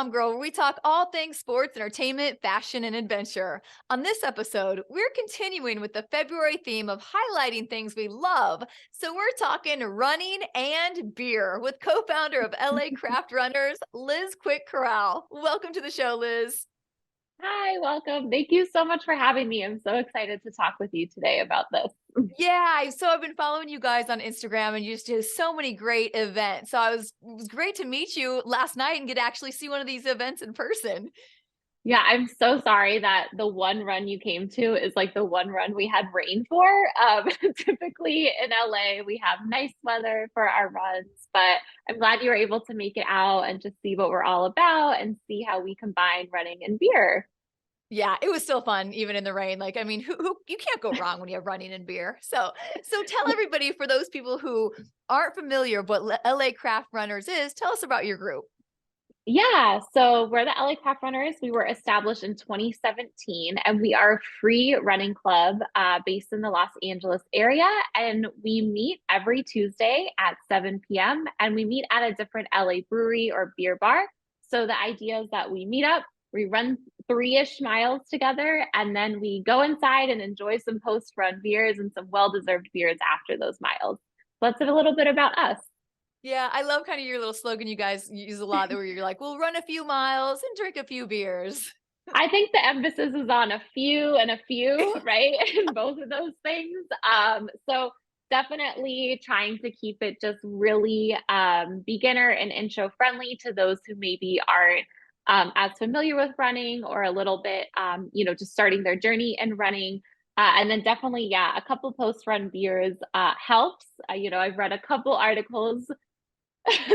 TOMGIRL, where we talk all things sports, entertainment, fashion, and adventure. On this episode, we're continuing with the February theme of highlighting things we love. So we're talking running and beer with co-founder of LA Craft Runners, Liz Quick-Corral. Welcome to the show, Liz. Hi, welcome. Thank you so much for having me. I'm so excited to talk with you today about this. Yeah, so I've been following you guys on Instagram and you just do so many great events. So it was great to meet you last night and get to actually see one of these events in person. Yeah, I'm so sorry that the one run you came to is like the one run we had rain for. Typically in LA, we have nice weather for our runs, but I'm glad you were able to make it out and just see what we're all about and see how we combine running and beer. Yeah, it was still fun even in the rain. Like, I mean, who you can't go wrong when you have running and beer. So tell everybody, for those people who aren't familiar with what LA Craft Runners is, tell us about your group. Yeah, so we're the LA Craft Runners. We were established in 2017, and we are a free running club based in the Los Angeles area. And we meet every Tuesday at 7 p.m. and we meet at a different LA brewery or beer bar. So the idea is that we meet up, we run 3-ish miles together, and then we go inside and enjoy some post-run beers and some well-deserved beers after those miles. So that's a little bit about us. Yeah, I love kind of your little slogan you guys use a lot, where you're like, we'll run a few miles and drink a few beers. I think the emphasis is on a few and a few, right? In both of those things. So definitely trying to keep it just really beginner and intro friendly to those who maybe aren't as familiar with running or a little bit, just starting their journey in running. And then definitely, yeah, a couple post run beers helps. I've read a couple articles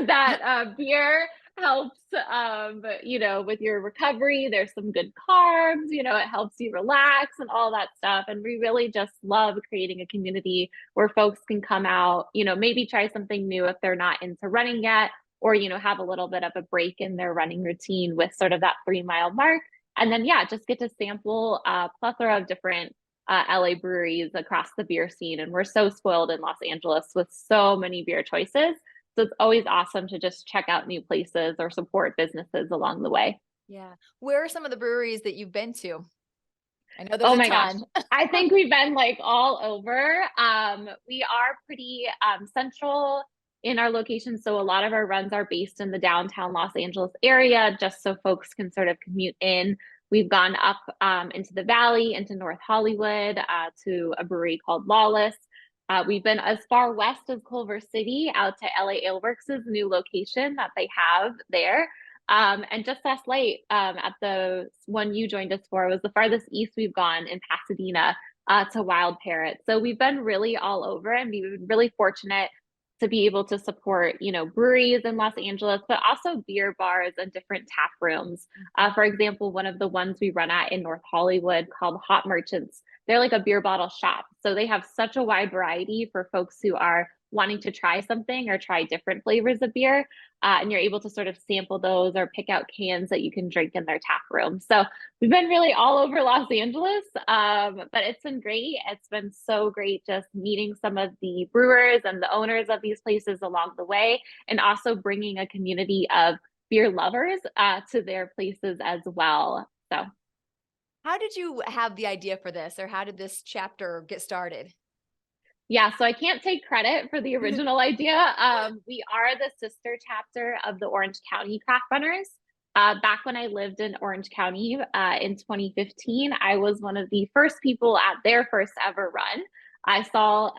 that beer helps with your recovery. There's some good carbs, it helps you relax and all that stuff. And we really just love creating a community where folks can come out, maybe try something new if they're not into running yet, or have a little bit of a break in their running routine with sort of that 3 mile mark. And then yeah, just get to sample a plethora of different LA breweries across the beer scene. And we're so spoiled in Los Angeles with so many beer choices. So it's always awesome to just check out new places or support businesses along the way. Yeah. Where are some of the breweries that you've been to? I know there's Oh a my gosh. ton. I think we've been like all over. We are pretty central in our location. So a lot of our runs are based in the downtown Los Angeles area, just so folks can sort of commute in. We've gone up into the valley, into North Hollywood, to a brewery called Lawless. We've been as far west as Culver City, out to LA Aleworks' new location that they have there. And just last night, at the one you joined us for, was the farthest east we've gone in Pasadena to Wild Parrot. So we've been really all over, and we've been really fortunate to be able to support, breweries in Los Angeles, but also beer bars and different tap rooms. For example, one of the ones we run at in North Hollywood called Hot Merchants, they're like a beer bottle shop. So they have such a wide variety for folks who are wanting to try something or try different flavors of beer. And you're able to sort of sample those or pick out cans that you can drink in their tap room. So we've been really all over Los Angeles, but it's been great. It's been so great just meeting some of the brewers and the owners of these places along the way, and also bringing a community of beer lovers to their places as well. So How did you have the idea for this, or how did this chapter get started? yeah, so I can't take credit for the original idea. We are the sister chapter of the Orange County Craft Runners. Back when I lived in Orange County in 2015, I was one of the first people at their first ever run. I saw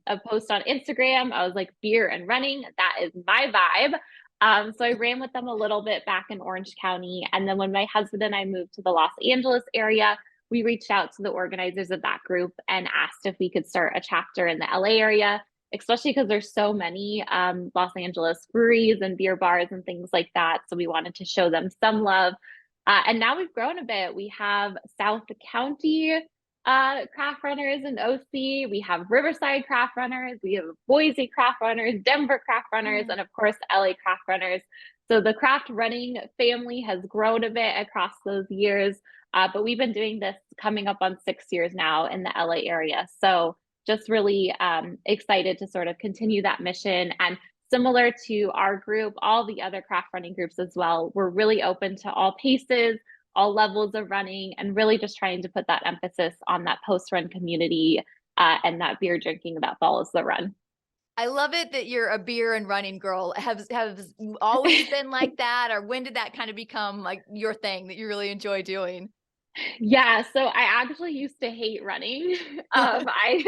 a post on Instagram. I was like, beer and running, that is my vibe. So I ran with them a little bit back in Orange County. And then when my husband and I moved to the Los Angeles area, we reached out to the organizers of that group and asked if we could start a chapter in the LA area, especially because there's so many Los Angeles breweries and beer bars and things like that. So we wanted to show them some love. And now we've grown a bit. We have South County craft runners in OC. We have Riverside craft runners. We have Boise craft runners, Denver craft runners, and of course, LA craft runners. So the craft running family has grown a bit across those years. But we've been doing this coming up on 6 years now in the LA area. So just really excited to sort of continue that mission and similar to our group, all the other craft running groups as well, we're really open to all paces, all levels of running, and really just trying to put that emphasis on that post-run community and that beer drinking that follows the run. I love it that you're a beer and running girl. Have you always been like that, or when did that kind of become like your thing that you really enjoy doing? Yeah, so I actually used to hate running. I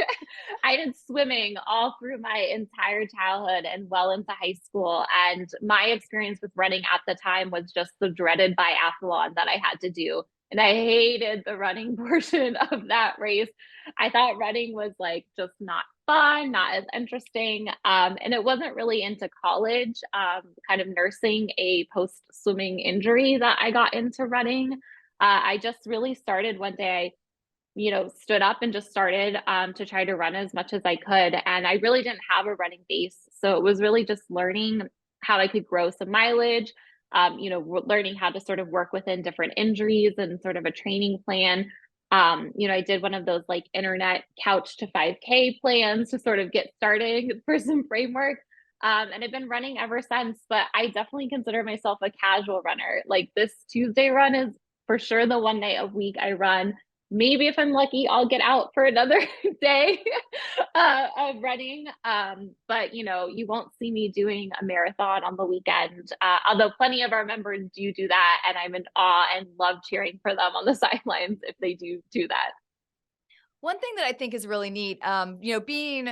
I did swimming all through my entire childhood and well into high school, and my experience with running at the time was just the dreaded biathlon that I had to do, and I hated the running portion of that race. I thought running was, like, just not fun, not as interesting, and it wasn't really into college, kind of nursing a post-swimming injury that I got into running. I just really started one day. I, stood up and just started to try to run as much as I could. And I really didn't have a running base. So it was really just learning how I could grow some mileage, learning how to sort of work within different injuries and sort of a training plan. I did one of those like internet couch to 5K plans to sort of get started for some framework. And I've been running ever since, but I definitely consider myself a casual runner. Like this Tuesday run is for sure the one day a week I run. Maybe if I'm lucky, I'll get out for another day of running. But you won't see me doing a marathon on the weekend. Although plenty of our members do that, and I'm in awe and love cheering for them on the sidelines if they do that. One thing that I think is really neat, being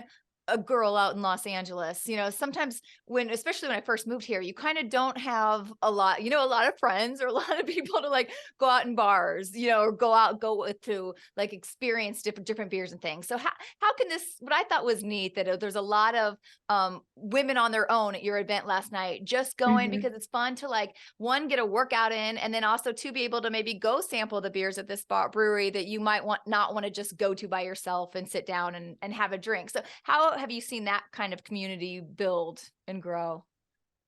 a girl out in Los Angeles, sometimes especially when I first moved here, you kind of don't have a lot of friends or a lot of people to like go out in bars, or go with to like experience different beers and things. So how can this, what I thought was neat that there's a lot of women on their own at your event last night, just going Mhm. because it's fun to like one, get a workout in, and then also to be able to maybe go sample the beers at this brewery that you might not want to just go to by yourself and sit down and have a drink. So how have you seen that kind of community build and grow?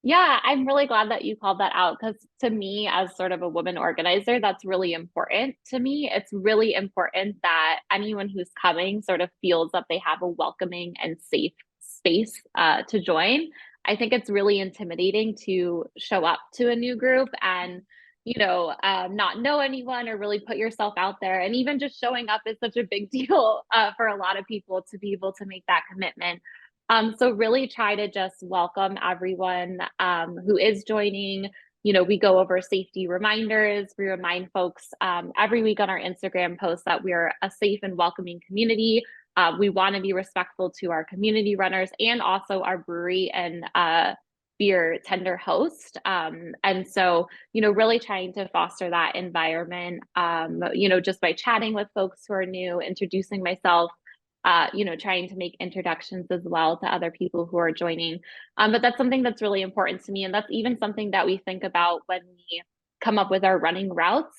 Yeah, I'm really glad that you called that out because to me, as sort of a woman organizer, that's really important to me. It's really important that anyone who's coming sort of feels that they have a welcoming and safe space to join. I think it's really intimidating to show up to a new group and not know anyone or really put yourself out there. And even just showing up is such a big deal for a lot of people to be able to make that commitment. So really try to just welcome everyone who is joining. We go over safety reminders. We remind folks every week on our Instagram post that we're a safe and welcoming community. We want to be respectful to our community runners and also our brewery and beer tender host. And so, really trying to foster that environment, just by chatting with folks who are new, introducing myself, trying to make introductions as well to other people who are joining. But that's something that's really important to me. And that's even something that we think about when we come up with our running routes.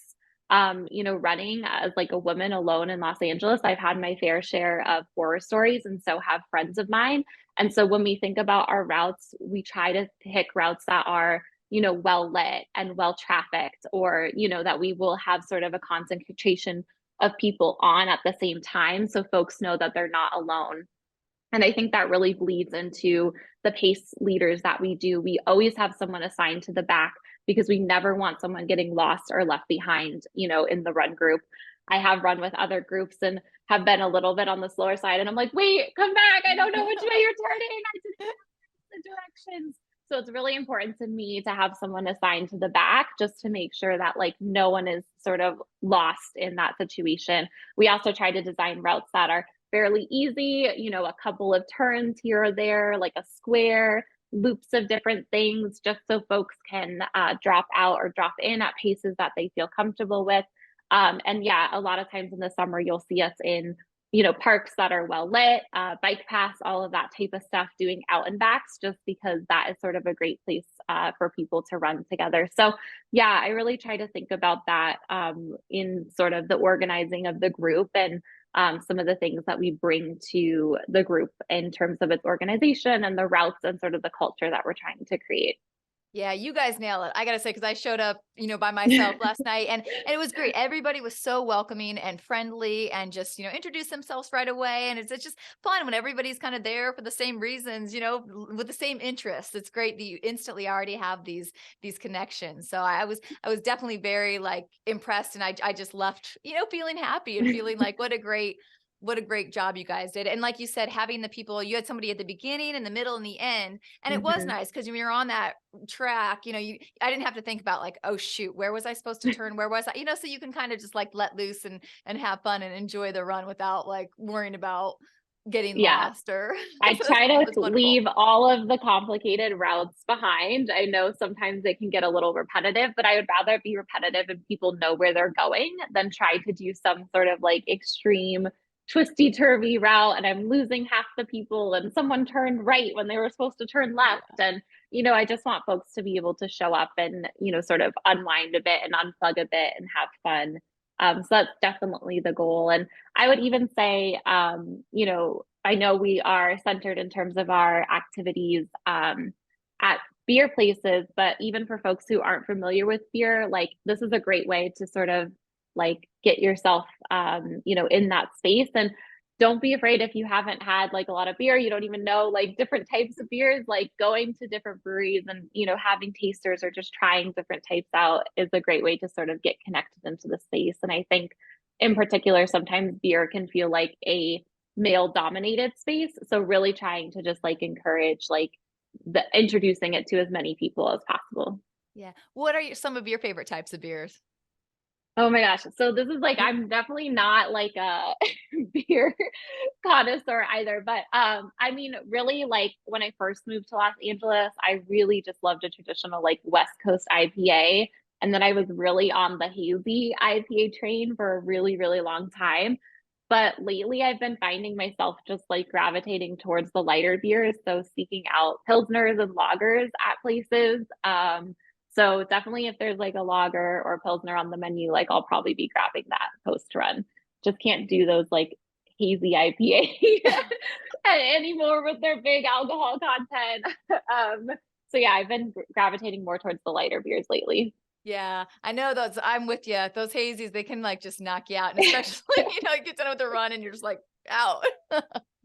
Running as like a woman alone in Los Angeles, I've had my fair share of horror stories, and so have friends of mine. And so when we think about our routes, we try to pick routes that are well lit and well trafficked, or that we will have sort of a concentration of people on at the same time so folks know that they're not alone. And I think that really bleeds into the pace leaders that we do. We always have someone assigned to the back because we never want someone getting lost or left behind, in the run group. I have run with other groups and have been a little bit on the slower side. And I'm like, wait, come back. I don't know which way you're turning. I didn't know the directions. So it's really important to me to have someone assigned to the back just to make sure that like no one is sort of lost in that situation. We also try to design routes that are fairly easy, a couple of turns here or there, like a square, loops of different things, just so folks can drop out or drop in at paces that they feel comfortable with. And yeah, a lot of times in the summer, you'll see us in parks that are well lit, bike paths, all of that type of stuff, doing out and backs, just because that is sort of a great place for people to run together. So, yeah, I really try to think about that in sort of the organizing of the group and some of the things that we bring to the group in terms of its organization and the routes and sort of the culture that we're trying to create. Yeah, you guys nail it. I gotta say, because I showed up, by myself last night, and it was great. Everybody was so welcoming and friendly, and just introduced themselves right away. And it's just fun when everybody's kind of there for the same reasons, with the same interests. It's great that you instantly already have these connections. So I was definitely very like impressed, and I just left, feeling happy and feeling like what a great job you guys did. And like you said, having the people, you had somebody at the beginning, in the middle, and the end. And it was Mhm. nice because when you're on that track, I didn't have to think about like, oh shoot, where was I supposed to turn? Where was I? So you can kind of just like let loose and have fun and enjoy the run without like worrying about getting Yeah. lost or I so try it to was wonderful. leave all of the complicated routes behind. I know sometimes it can get a little repetitive, but I would rather be repetitive and people know where they're going than try to do some sort of like extreme twisty turvy route and I'm losing half the people and someone turned right when they were supposed to turn left. Yeah. And, I just want folks to be able to show up and, sort of unwind a bit and unplug a bit and have fun. So that's definitely the goal. And I would even say, I know we are centered in terms of our activities at beer places, but even for folks who aren't familiar with beer, like this is a great way to sort of like get yourself, in that space. And don't be afraid if you haven't had like a lot of beer, you don't even know like different types of beers, like going to different breweries and, having tasters or just trying different types out is a great way to sort of get connected into the space. And I think in particular, sometimes beer can feel like a male dominated space. So really trying to just like encourage like the introducing it to as many people as possible. Yeah. What are some of your favorite types of beers? Oh my gosh. So this is like I'm definitely not like a beer connoisseur either, but I mean really like when I first moved to Los Angeles, I really just loved a traditional like West Coast IPA and then I was really on the hazy IPA train for a really really long time. But lately I've been finding myself just like gravitating towards the lighter beers, so seeking out pilsners and lagers at places. So definitely if there's like a lager or a pilsner on the menu, like I'll probably be grabbing that post run. Just can't do those like hazy IPA anymore with their big alcohol content. So yeah, I've been gravitating more towards the lighter beers lately. Yeah, I know those. I'm with you. Those hazies, they can like just knock you out. And especially, you get done with the run and you're just like out.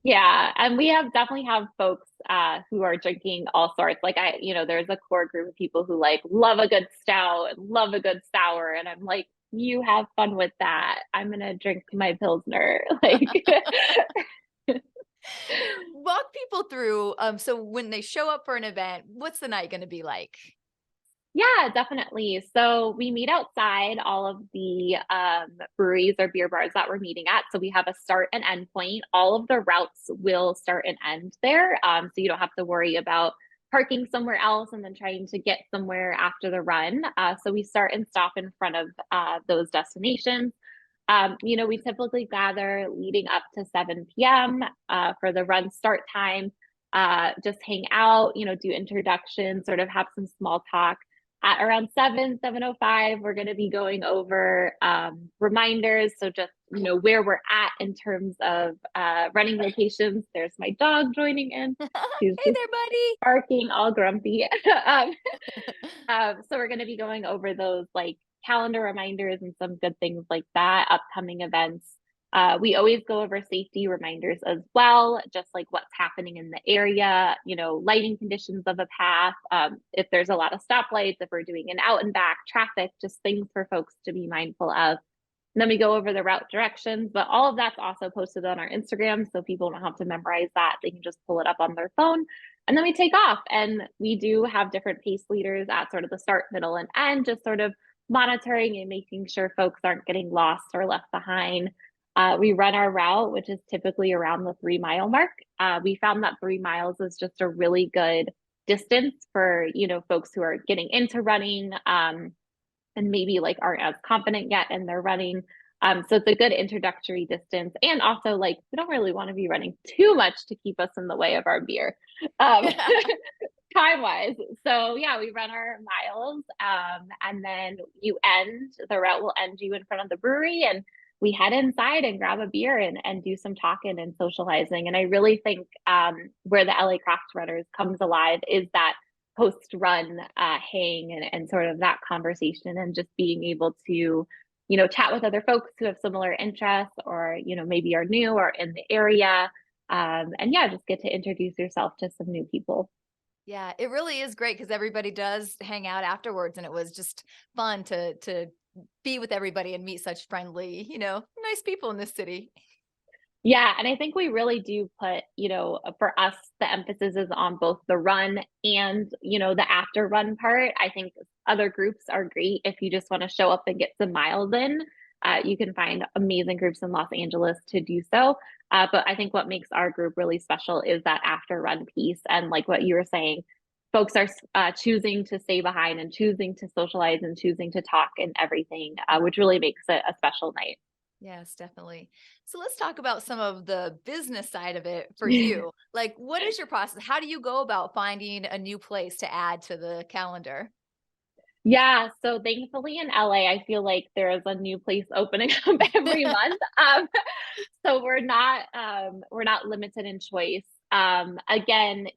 Yeah, and we have definitely have folks who are drinking all sorts. Like there's a core group of people who like love a good stout and love a good sour, and I'm like, you have fun with that. I'm gonna drink my pilsner. Like, Walk people through. So when they show up for an event, what's the night going to be like? yeah, definitely. So we meet outside all of the breweries or beer bars that we're meeting at. So we have a start and end point. All of the routes will start and end there. So you don't have to worry about parking somewhere else and then trying to get somewhere after the run. So we start and stop in front of those destinations. We typically gather leading up to 7 p.m. For the run start time. Just hang out, do introductions, sort of have some small talk at around 7:05 we're going to be going over reminders, so just where we're at in terms of running locations. There's my dog joining in, she's Hey just there, buddy. barking all grumpy. um, so we're going to be going over those like calendar reminders and some good things like that, upcoming events. We always go over safety reminders as well, just like what's happening in the area, lighting conditions of a path, if there's a lot of stoplights, if we're doing an out and back traffic, just things for folks to be mindful of. And then we go over the route directions, but all of that's also posted on our Instagram. So people don't have to memorize that. They can just pull it up on their phone. And then we take off. And we do have different pace leaders at sort of the start, middle, and end, just sort of monitoring and making sure folks aren't getting lost or left behind. We run our route, which is typically around the 3 mile mark. We found that 3 miles is just a really good distance for folks who are getting into running, and maybe like aren't as confident yet in their running. So it's a good introductory distance. And also like we don't really want to be running too much to keep us in the way of our beer. Um, time wise. So yeah, we run our miles, and then the route will end you in front of the brewery, and we head inside and grab a beer and do some talking and socializing. And I really think where the LA Craft Runners comes alive is that post run hang and sort of that conversation and just being able to, chat with other folks who have similar interests or, maybe are new or in the area. And yeah, just get to introduce yourself to some new people. Yeah, it really is great because everybody does hang out afterwards, and it was just fun to be with everybody and meet such friendly, nice people in this city. Yeah, and I think we really do put, for us, the emphasis is on both the run and, the after run part. I think other groups are great if you just want to show up and get some miles in. You can find amazing groups in Los Angeles to do so. But I think what makes our group really special is that after run piece. And like what you were saying, folks are choosing to stay behind and choosing to socialize and choosing to talk and everything, which really makes it a special night. Yes, definitely. So let's talk about some of the business side of it for you. Like, what is your process? How do you go about finding a new place to add to the calendar? Yeah, so thankfully in LA, I feel like there is a new place opening up every month. So we're not limited in choice. Again,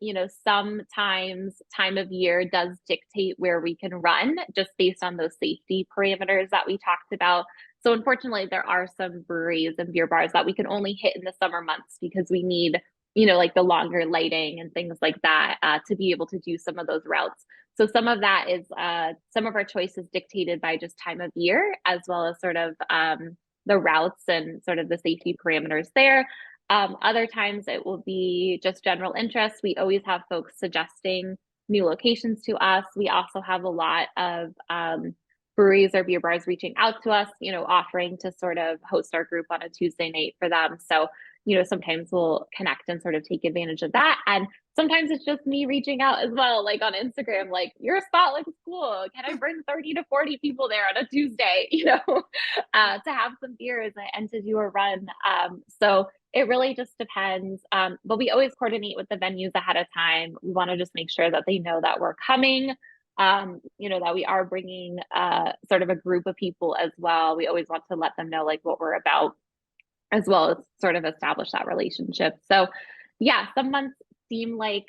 sometimes time of year does dictate where we can run just based on those safety parameters that we talked about. So unfortunately, there are some breweries and beer bars that we can only hit in the summer months because we need, like the longer lighting and things like that to be able to do some of those routes. So some of that is some of our choices dictated by just time of year, as well as sort of the routes and sort of the safety parameters there. Other times it will be just general interest. We always have folks suggesting new locations to us. We also have a lot of breweries or beer bars reaching out to us, offering to sort of host our group on a Tuesday night for them. So, sometimes we'll connect and sort of take advantage of that. And sometimes it's just me reaching out as well, like on Instagram, like your spot looks cool. Can I bring 30 to 40 people there on a Tuesday, to have some beers and to do a run. So it really just depends. But we always coordinate with the venues ahead of time. We want to just make sure that they know that we're coming. That we are bringing sort of a group of people as well. We always want to let them know like what we're about, as well as sort of establish that relationship. So yeah, some months seem like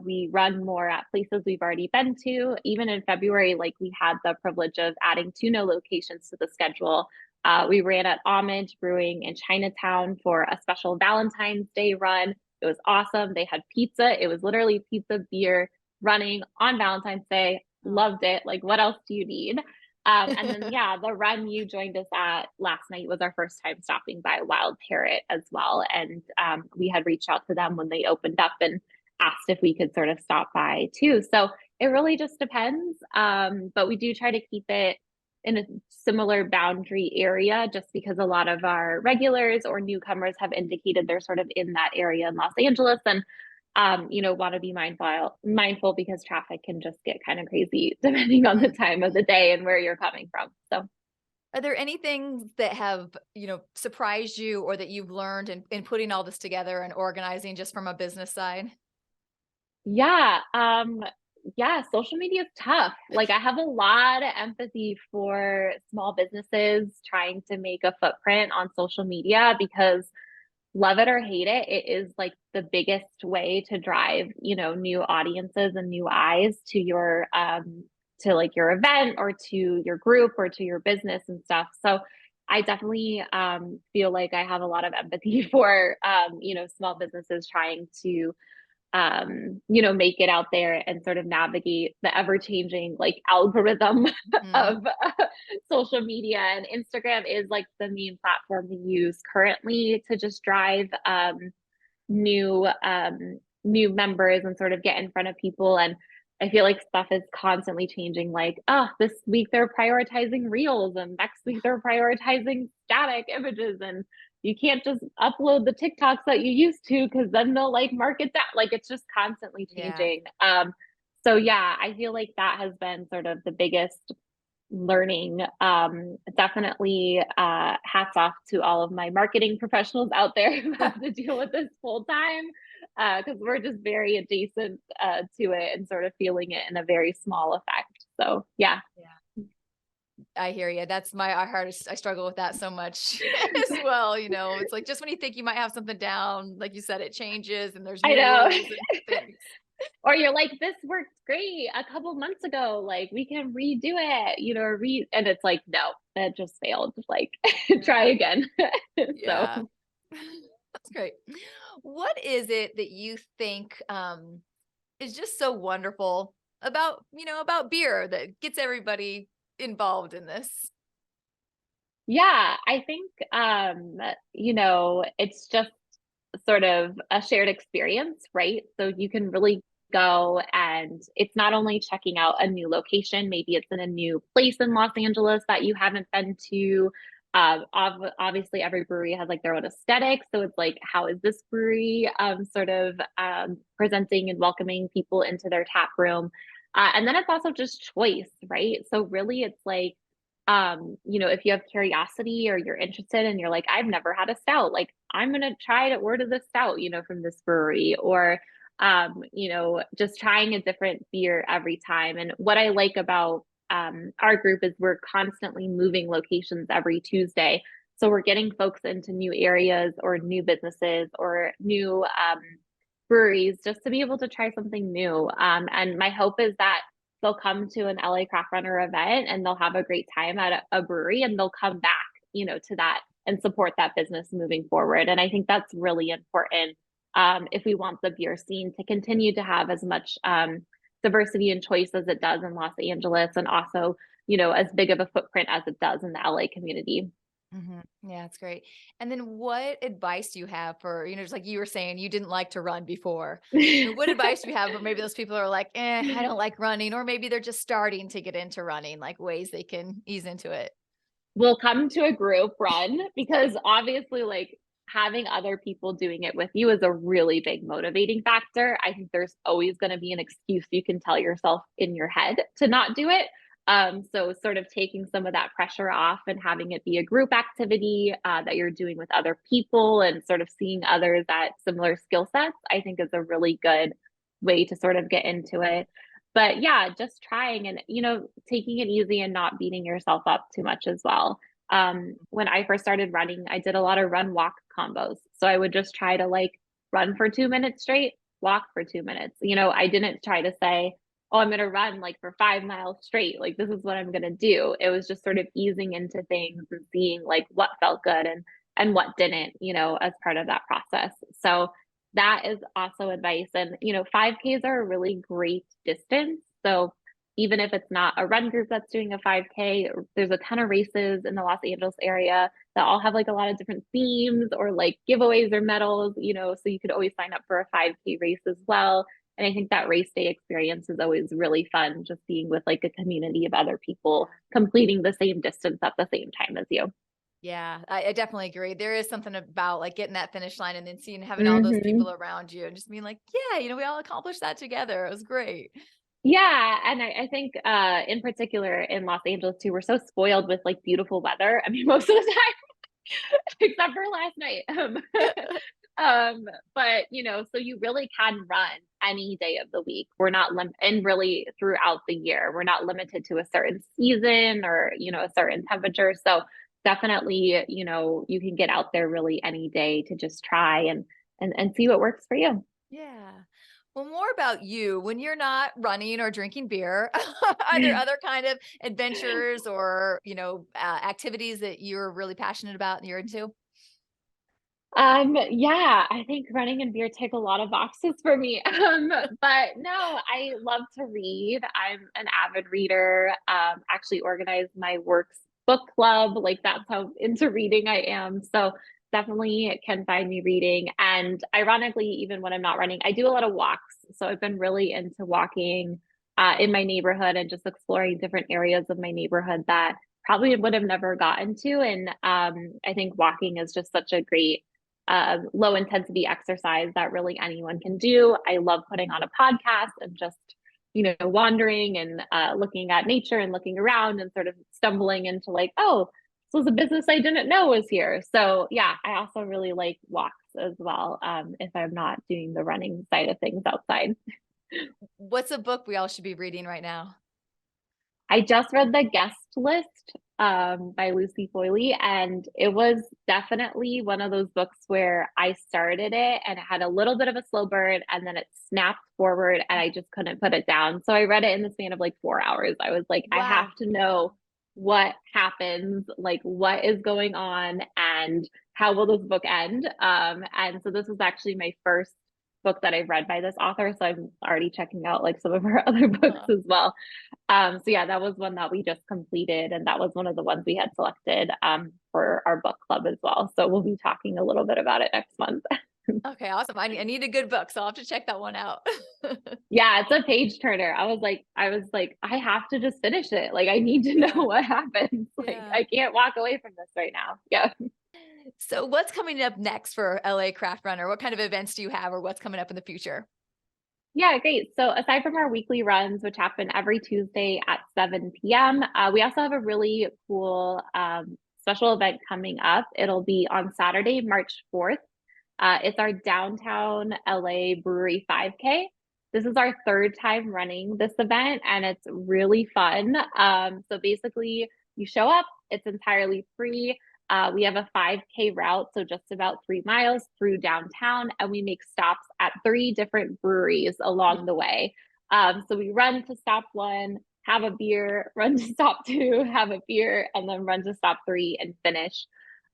we run more at places we've already been to. Even in February, like we had the privilege of adding two new locations to the schedule. We ran at Homage Brewing in Chinatown for a special Valentine's Day run. It was awesome. They had pizza. It was literally pizza, beer, running on Valentine's Day. Oh. Loved it. Like, what else do you need? And then, yeah, the run you joined us at last night was our first time stopping by Wild Parrot as well. And we had reached out to them when they opened up and asked if we could sort of stop by too. So it really just depends. But we do try to keep it in a similar boundary area just because a lot of our regulars or newcomers have indicated they're sort of in that area in Los Angeles. And want to be mindful because traffic can just get kind of crazy depending on the Mhm. time of the day and where you're coming from. So Are there any things that have, surprised you or that you've learned in putting all this together and organizing just from a business side? yeah, yeah, social media is tough. Like I have a lot of empathy for small businesses trying to make a footprint on social media because love it or hate it, it is like the biggest way to drive, new audiences and new eyes to your to like your event or to your group or to your business and stuff. So I definitely feel like I have a lot of empathy for small businesses trying to make it out there and sort of navigate the ever changing like algorithm Mhm. of social media. And Instagram is like the main platform we use currently to just drive new new members and sort of get in front of people. And I feel like stuff is constantly changing. Like, oh, this week they're prioritizing reels, and next week they're prioritizing static images, and you can't just upload the TikToks that you used to because then they'll like mark it down. Like it's just constantly Yeah. changing. So yeah, I feel like that has been sort of the biggest learning. Definitely hats off to all of my marketing professionals out there who have to deal with this full time because we're just very adjacent to it and sort of feeling it in a very small effect. So yeah. Yeah. I hear you. That's my hardest. I struggle with that so much as well. It's like just when you think you might have something down, like you said, it changes and there's I new know. rules and things. Or you're like, this worked great a couple months ago. Like we can redo it, and it's like, no, that just failed. Like try Yeah. again. So Yeah. That's great. What is it that you think is just so wonderful about, about beer that gets everybody involved in this? yeah, I think it's just sort of a shared experience, right? So you can really go and it's not only checking out a new location, maybe it's in a new place in Los Angeles that you haven't been to. Obviously, every brewery has like their own aesthetic. So it's like, how is this brewery sort of presenting and welcoming people into their tap room? And then it's also just choice, right? So really, it's like, if you have curiosity or you're interested and you're like, I've never had a stout, like I'm gonna try to order the stout, from this brewery, or just trying a different beer every time. And what I like about our group is we're constantly moving locations every Tuesday. So we're getting folks into new areas or new businesses or new breweries just to be able to try something new. And my hope is that they'll come to an LA Craft Runner event and they'll have a great time at a brewery and they'll come back, to that and support that business moving forward. And I think that's really important if we want the beer scene to continue to have as much diversity and choice as it does in Los Angeles, and also, as big of a footprint as it does in the LA community. Yeah, it's great. And then what advice do you have for, just like you were saying, you didn't like to run before. What advice do you have for maybe those people who are like, I don't like running, or maybe they're just starting to get into running, like ways they can ease into it? Will come to a group run because obviously, like, having other people doing it with you is a really big motivating factor. I think there's always going to be an excuse you can tell yourself in your head to not do it. So sort of taking some of that pressure off and having it be a group activity that you're doing with other people and sort of seeing others at similar skill sets, I think is a really good way to sort of get into it. But yeah, just trying and, taking it easy and not beating yourself up too much as well. When I first started running, I did a lot of run walk combos. So I would just try to like run for 2 minutes straight, walk for 2 minutes. I didn't try to say, oh, I'm going to run like for 5 miles straight. Like this is what I'm going to do. It was just sort of easing into things and seeing like what felt good and what didn't, as part of that process. So that is also advice. And, 5Ks are a really great distance. So even if it's not a run group that's doing a 5K, there's a ton of races in the Los Angeles area that all have like a lot of different themes or like giveaways or medals, so you could always sign up for a 5K race as well. And I think that race day experience is always really fun, just being with like a community of other people completing the same distance at the same time as you. Yeah, I definitely agree. There is something about like getting that finish line and then seeing having all those Hmm. people around you and just being like, yeah, we all accomplished that together. It was great. Yeah, and I think in particular in Los Angeles too, we're so spoiled with like beautiful weather. I mean, most of the time, except for last night. Um, but so you really can run any day of the week. We're not and really throughout the year. We're not limited to a certain season or a certain temperature. So definitely, you can get out there really any day to just try and see what works for you. Yeah. Well, more about you when you're not running or drinking beer. Are there other kind of adventures or, activities that you're really passionate about and you're into? Yeah, I think running and beer take a lot of boxes for me. But no, I love to read. I'm an avid reader. Actually organize my works book club. Like that's how into reading I am. So definitely can find me reading. And ironically, even when I'm not running, I do a lot of walks. So I've been really into walking in my neighborhood and just exploring different areas of my neighborhood that probably would have never gotten to. And I think walking is just such a great low intensity exercise that really anyone can do. I love putting on a podcast and just, wandering and looking at nature and looking around and sort of stumbling into like, oh, this was a business I didn't know was here. So yeah, I also really like walks as well. If I'm not doing the running side of things outside. What's a book we all should be reading right now? I just read The Guest List by Lucy Foyley. And it was definitely one of those books where I started it and it had a little bit of a slow burn and then it snapped forward and I just couldn't put it down. So I read it in the span of like 4 hours. I was like, I have Wow. to know what happens, like what is going on and how will this book end. And so this was actually my first book that I've read by this author. So I'm already checking out like some of her other books Uh, as well. So yeah, that was one that we just completed, and that was one of the ones we had selected for our book club as well. So we'll be talking a little bit about it next month. Okay, awesome. I need a good book, so I'll have to check that one out. Yeah, it's a page turner. I was like, I have to just finish it. Like, I need to know Yeah, what happens. Like, yeah. I can't walk away from this right now. Yeah. So what's coming up next for LA Craft Runner? What kind of events do you have or what's coming up in the future? Yeah, great. So aside from our weekly runs, which happen every Tuesday at 7 p.m., we also have a really cool special event coming up. It'll be on Saturday, March 4th. It's our downtown LA brewery 5K. This is our third time running this event and it's really fun. So basically, you show up, it's entirely free. We have a 5K route, so just about 3 miles through downtown, and we make stops at 3 different breweries along the way. So we run to stop one, have a beer, run to stop two, have a beer, and then run to stop three and finish.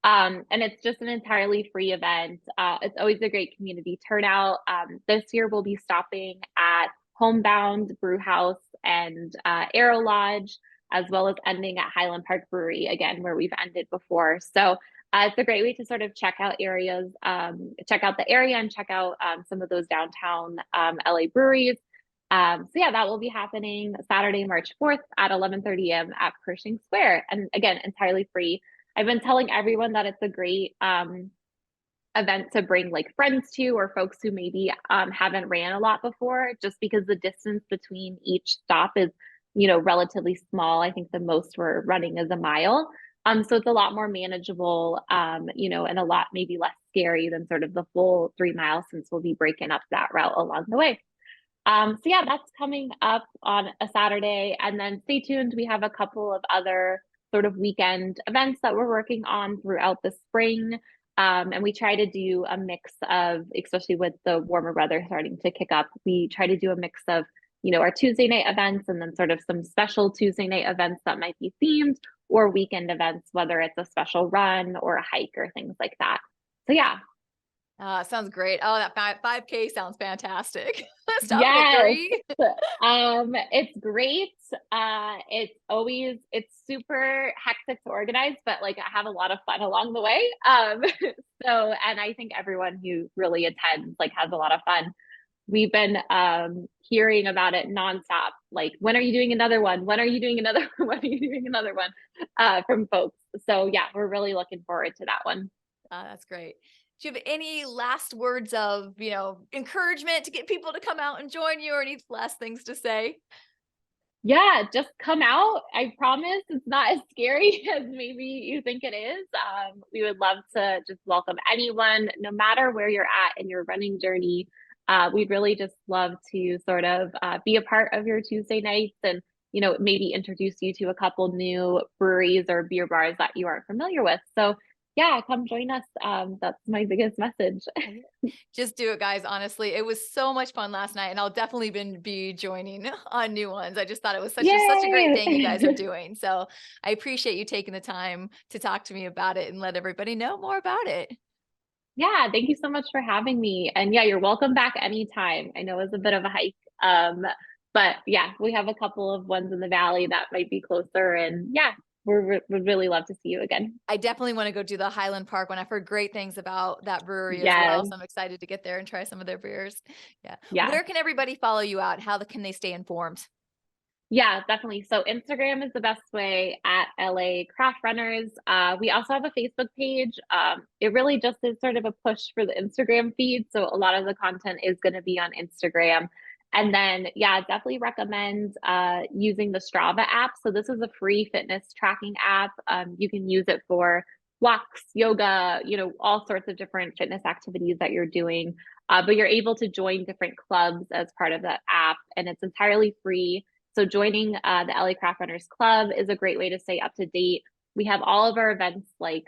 And it's just an entirely free event. It's always a great community turnout. This year we'll be stopping at Homebound Brew House and Arrow Lodge, as well as ending at Highland Park Brewery again, where we've ended before. So it's a great way to sort of check out areas, check out the area, and check out some of those downtown LA breweries. So yeah, that will be happening Saturday, March 4th at 11:30 a.m. at Pershing Square, and again, entirely free. I've been telling everyone that it's a great event to bring like friends to or folks who maybe haven't ran a lot before, just because the distance between each stop is, relatively small. I think the most we're running is a mile. So it's a lot more manageable, and a lot maybe less scary than sort of the full 3 miles since we'll be breaking up that route along the way. So yeah, that's coming up on a Saturday. And then stay tuned. We have a couple of other sort of weekend events that we're working on throughout the spring. And we try to do a mix of, especially with the warmer weather starting to kick up, we try to do a mix of, our Tuesday night events and then sort of some special Tuesday night events that might be themed or weekend events, whether it's a special run or a hike or things like that. So yeah. Sounds great. Oh, that 5K sounds fantastic. Stopping at Yes. 3. It's great. It's super hectic to organize, but like I have a lot of fun along the way. And I think everyone who really attends like has a lot of fun. We've been hearing about it nonstop. Like, when are you doing another one? When are you doing another one? When are you doing another one? From folks. So yeah, we're really looking forward to that one. That's great. Do you have any last words of, encouragement to get people to come out and join you or any last things to say? Yeah, just come out. I promise it's not as scary as maybe you think it is. We would love to just welcome anyone, no matter where you're at in your running journey. We'd really just love to sort of be a part of your Tuesday nights and, maybe introduce you to a couple new breweries or beer bars that you aren't familiar with. So yeah, come join us. That's my biggest message. Yeah. Just do it, guys. Honestly, it was so much fun last night, and I'll definitely be joining on new ones. I just thought it was such a great thing you guys are Yay! doing. So I appreciate you taking the time to talk to me about it and let everybody know more about it. Yeah, thank you so much for having me. And yeah, you're welcome back anytime. I know it was a bit of a hike. But yeah, we have a couple of ones in the valley that might be closer. And yeah, we'd really love to see you again. I definitely want to go do the Highland Park one. I've heard great things about that brewery as well. Yes. So I'm excited to get there and try some of their beers. Yeah. Yeah. Where can everybody follow you out? Can they stay informed? Yeah, definitely. So Instagram is the best way at LA Craft Runners. We also have a Facebook page. It really just is sort of a push for the Instagram feed. So a lot of the content is going to be on Instagram. And then, yeah, definitely recommend using the Strava app. So this is a free fitness tracking app. You can use it for walks, yoga, all sorts of different fitness activities that you're doing. But you're able to join different clubs as part of that app, and it's entirely free. So joining the LA Craft Runners Club is a great way to stay up to date. We have all of our events like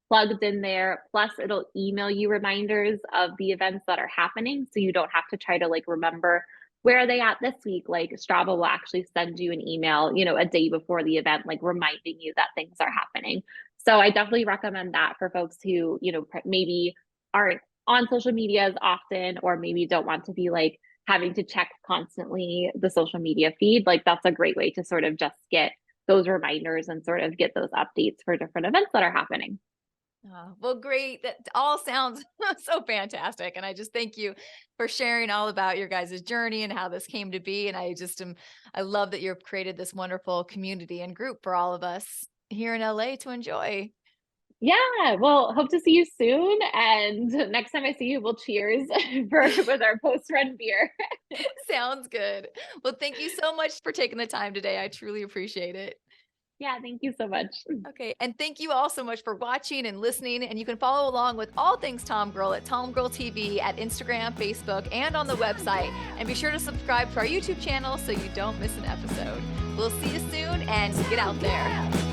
plugged in there. Plus, it'll email you reminders of the events that are happening. So you don't have to try to like remember where are they at this week. Like Strava will actually send you an email, a day before the event, like reminding you that things are happening. So I definitely recommend that for folks who, maybe aren't on social media as often, or maybe don't want to be like having to check constantly the social media feed. Like that's a great way to sort of just get those reminders and sort of get those updates for different events that are happening. Oh, well, great. That all sounds so fantastic. And I just thank you for sharing all about your guys' journey and how this came to be. And I love that you've created this wonderful community and group for all of us here in LA to enjoy. Yeah, well, hope to see you soon. And next time I see you, we'll cheers with our post-run beer. Sounds good. Well, thank you so much for taking the time today. I truly appreciate it. Yeah, thank you so much. Okay. And thank you all so much for watching and listening. And you can follow along with all things Tom Girl at Tom Girl TV at Instagram, Facebook, and on the website. And be sure to subscribe to our YouTube channel so you don't miss an episode. We'll see you soon and get out there.